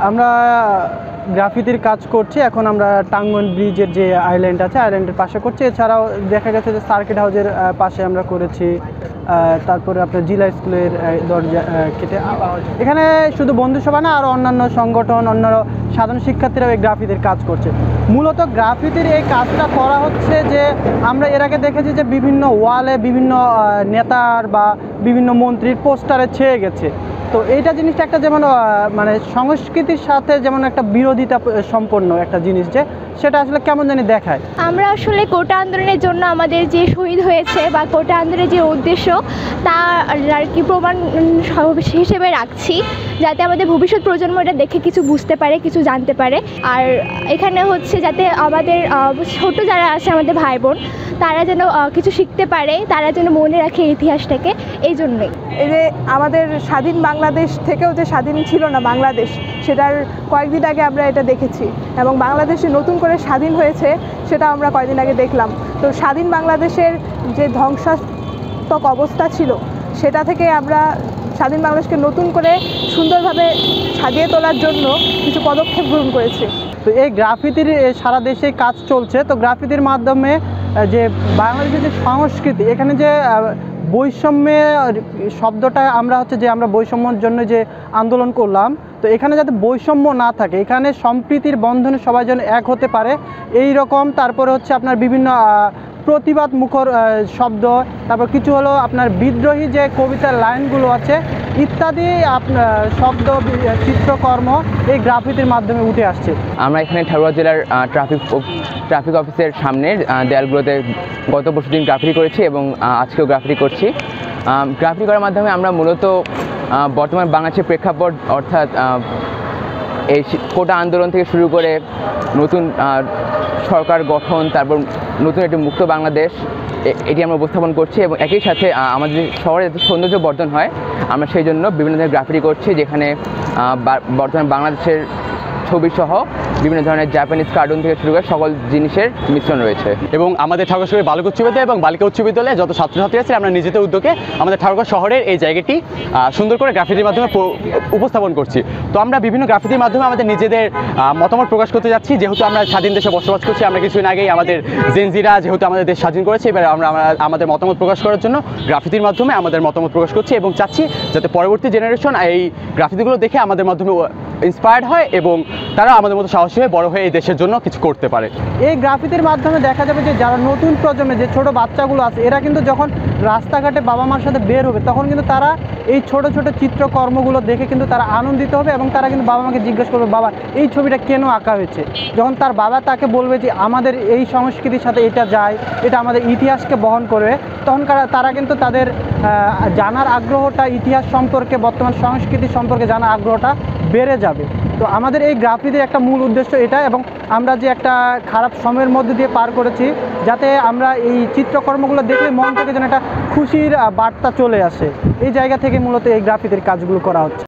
আমরা গ্রাফিতির কাজ করছি। এখন আমরা টাঙ্গন ব্রিজের যে আইল্যান্ড আছে, আইল্যান্ডের পাশে করছি। এছাড়াও দেখা গেছে যে সার্কিট হাউসের পাশে আমরা করেছি। তারপরে আপনার জিলা স্কুলের দরজা কেটে এখানে শুধু বন্ধুসভা না, আরও অন্যান্য সংগঠন, অন্য সাধারণ শিক্ষার্থীরাও এই গ্রাফিতির কাজ করছে। মূলত গ্রাফিতির এই কাজটা করা হচ্ছে যে আমরা এর আগে দেখেছি যে বিভিন্ন ওয়ালে বিভিন্ন নেতার বা বিভিন্ন মন্ত্রীর পোস্টারে ছেয়ে গেছে। তো এইটা জিনিসটা একটা যেমন মানে সংস্কৃতির সাথে যেমন একটা বিরোধিতা সম্পন্ন একটা জিনিস, যে সেটা আসলে কেমন জানি দেখায়। আমরা আসলে কোটা আন্দোলনের জন্য আমাদের যে শহীদ হয়েছে বা কোটা আন্দোলনের যে উদ্দেশ্য তা আর কি প্রমাণ হিসেবে রাখছি, যাতে আমাদের ভবিষ্যৎ প্রজন্ম এটা দেখে কিছু বুঝতে পারে, কিছু জানতে পারে। আর এখানে হচ্ছে যাতে আমাদের ছোট যারা আছে আমাদের ভাই বোন, তারা যেন কিছু শিখতে পারে, তারা যেন মনে রাখে ইতিহাসটাকে। এই জন্যই এই যে আমাদের স্বাধীন বাংলাদেশ থেকেও যে স্বাধীন ছিল না বাংলাদেশ, সেটার কয়েকদিন আগে আমরা এটা দেখেছি, এবং বাংলাদেশে নতুন করে স্বাধীন হয়েছে সেটা আমরা কয়েকদিন আগে দেখলাম। তো স্বাধীন বাংলাদেশের যে ধ্বংসাত্মক অবস্থা ছিল, সেটা থেকে আমরা স্বাধীন বাংলাদেশকে নতুন করে সুন্দরভাবে সাজিয়ে তোলার জন্য কিছু পদক্ষেপ গ্রহণ করেছি। তো এই গ্রাফিতির সারা দেশে কাজ চলছে। তো গ্রাফিতির মাধ্যমে যে বাংলাদেশের যে সংস্কৃতি, এখানে যে বৈষম্যের শব্দটা আমরা হচ্ছে যে আমরা বৈষম্যের জন্য যে আন্দোলন করলাম, তো এখানে যাতে বৈষম্য না থাকে, এখানে সম্প্রীতির বন্ধনে সবাই যেন এক হতে পারে এই রকম। তারপরে হচ্ছে আপনার বিভিন্ন প্রতিবাদ মুখর শব্দ, তারপর কিছু হলো আপনার বিদ্রোহী যে কবিতার লাইনগুলো আছে ইত্যাদি আপনার শব্দ, চিত্রকর্ম এই গ্রাফিতির মাধ্যমে উঠে আসছে। আমরা এখানে ঠাকুরগাঁও জেলার ট্রাফিক অফিসের সামনের দেয়ালগুলোতে গত পরশুদিন গ্রাফিতি করেছি এবং আজকেও গ্রাফিতি করছি। গ্রাফিতি করার মাধ্যমে আমরা মূলত বর্তমান বাংলাদেশের প্রেক্ষাপট, অর্থাৎ এই কোটা আন্দোলন থেকে শুরু করে নতুন সরকার গঠন, তারপর নতুন একটি মুক্ত বাংলাদেশ, এটি আমরা উপস্থাপন করছি। এবং একই সাথে আমাদের শহরে যাতে সৌন্দর্য বর্ধন হয়, আমরা সেই জন্য বিভিন্ন ধরনের গ্রাফিতি করছি, যেখানে বর্তমান বাংলাদেশের ছবিসহ বিভিন্ন ধরনের জাপানিজ কার্টুন থেকে শুরু করে সকল জিনিসের মিশ্রণ রয়েছে। এবং আমাদের ঠাকুরগাঁও বালিকা উচ্চ বিদ্যালয় এবং বালিকা উচ্চ বিদ্যালয়ে যত ছাত্রছাত্রী আছে, আমরা নিজেদের উদ্যোগে আমাদের ঠাকুরগাঁও শহরের এই জায়গাটি সুন্দর করে গ্রাফিতির মাধ্যমে উপস্থাপন করছি। তো আমরা বিভিন্ন গ্রাফিতির মাধ্যমে আমাদের নিজেদের মতামত প্রকাশ করতে যাচ্ছি। যেহেতু আমরা স্বাধীন দেশে বসবাস করছি, আমরা কিছুদিন আগেই আমাদের জেনজিরা যেহেতু আমাদের দেশ স্বাধীন করেছে, এবার আমরা আমাদের মতামত প্রকাশ করার জন্য গ্রাফিতির মাধ্যমে আমাদের মতামত প্রকাশ করছি এবং চাচ্ছি যাতে পরবর্তী জেনারেশন এই গ্রাফিতিগুলো দেখে আমাদের মাধ্যমে ইন্সপায়ার্ড হয় এবং তারা আমাদের মতো সাহসী হয়ে বড় হয়ে এই দেশের জন্য কিছু করতে পারে। এই গ্রাফিতির মাধ্যমে দেখা যাবে যে যারা নতুন প্রজন্মের যে ছোট বাচ্চাগুলো আছে, এরা কিন্তু যখন রাস্তাঘাটে বাবা মার সাথে বের হবে, তখন কিন্তু তারা এই ছোট ছোট চিত্রকর্মগুলো দেখে কিন্তু তারা আনন্দিত হবে এবং তারা কিন্তু বাবা মাকে জিজ্ঞেস করবে, বাবা এই ছবিটা কেন আঁকা হয়েছে। যখন তার বাবা তাকে বলবে যে আমাদের এই সংস্কৃতির সাথে এটা যায়, এটা আমাদের ইতিহাসকে বহন করবে, তখন তারা কিন্তু তাদের জানার আগ্রহটা, ইতিহাস সম্পর্কে, বর্তমান সংস্কৃতি সম্পর্কে জানার আগ্রহটা বেড়ে যাবে। তো আমাদের এই গ্রাফিতির একটা মূল উদ্দেশ্য এটা, এবং আমরা যে একটা খারাপ সময়ের মধ্যে দিয়ে পার করেছি, যাতে আমরা এই চিত্রকর্মগুলো দেখলে মন থেকে যেন একটা খুশির বার্তা চলে আসে, এই জায়গা থেকে মূলত এই গ্রাফিতির কাজগুলো করা হচ্ছে।